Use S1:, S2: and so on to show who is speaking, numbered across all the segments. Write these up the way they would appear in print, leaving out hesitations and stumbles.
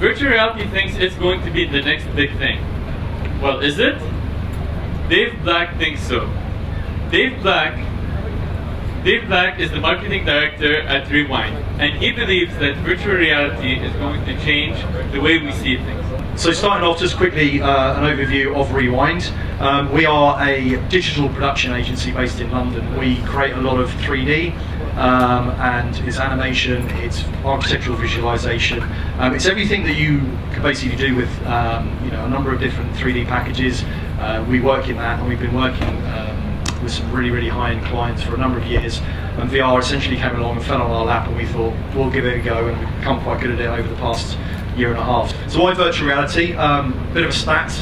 S1: Virtual reality thinks it's going to be the next big thing. Well, is it? Dave Black thinks so. Dave Black is the marketing director at Rewind, and he believes that virtual reality is going to change the way we see things.
S2: So starting off, just quickly, an overview of Rewind. We are a digital production agency based in London. We create a lot of 3D, and it's animation, it's architectural visualization. It's everything that you can basically do with a number of different 3D packages. We work in that, and we've been working with some really high-end clients for a number of years, and VR essentially came along and fell on our lap, and we thought we'll give it a go, and we've become quite good at it over the past year and a half. So why virtual reality? Bit of a stat.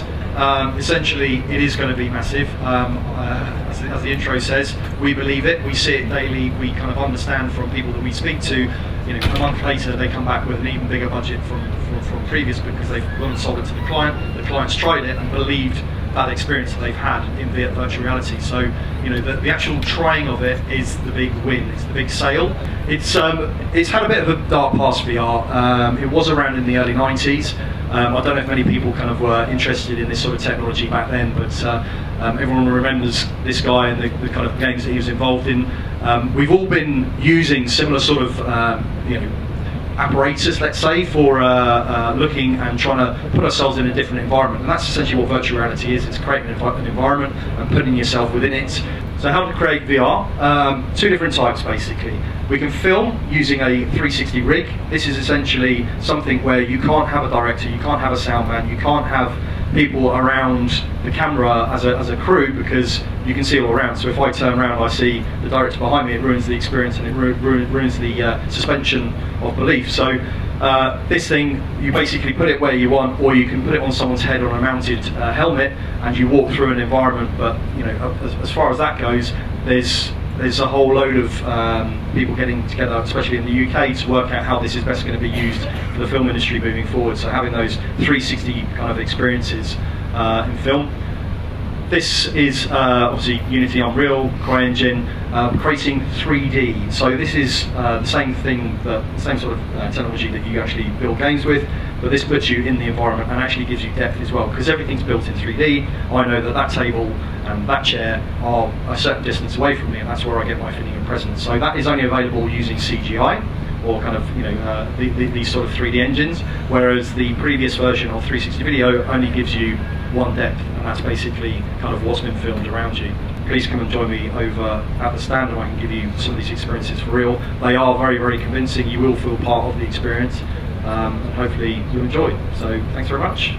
S2: Essentially, it is going to be massive. As the intro says, we believe it. We see it daily. We kind of understand from people that we speak to. A month later, they come back with an even bigger budget from previous, because they've gone and sold it to the client. The client's tried it and believed that experience that they've had in virtual reality. So, the actual trying of it is the big win. It's the big sale. It's had a bit of a dark past, VR. It was around in the early 90s. I don't know if many people kind of were interested in this sort of technology back then, but everyone remembers this guy and the kind of games that he was involved in. We've all been using similar sort of apparatus, let's say, for looking and trying to put ourselves in a different environment, and that's essentially what virtual reality is. It's creating an environment and putting yourself within it. So how to create VR? Two different types, basically. We can film using a 360 rig. This is essentially something where you can't have a director, you can't have a sound man, you can't have people around the camera as a crew, because you can see all around. So if I turn around, I see the director behind me, it ruins the experience, and it ruins the suspension of belief. So this thing, you basically put it where you want, or you can put it on someone's head on a mounted helmet, and you walk through an environment. But as far as that goes, there's a whole load of people getting together, especially in the UK, to work out how this is best going to be used for the film industry moving forward. So having those 360 kind of experiences in film. This is obviously Unity, Unreal, CryEngine, creating 3D. So this is the same thing, the same sort of technology that you actually build games with, but this puts you in the environment and actually gives you depth as well, because everything's built in 3D. I know that table and that chair are a certain distance away from me, and that's where I get my feeling and presence. So that is only available using CGI, or kind of these sort of 3D engines, whereas the previous version of 360 video only gives you one depth, and that's basically kind of what's been filmed around you. Please come and join me over at the stand, and I can give you some of these experiences for real. They are very convincing. You will feel part of the experience, and hopefully you'll enjoy. So thanks very much.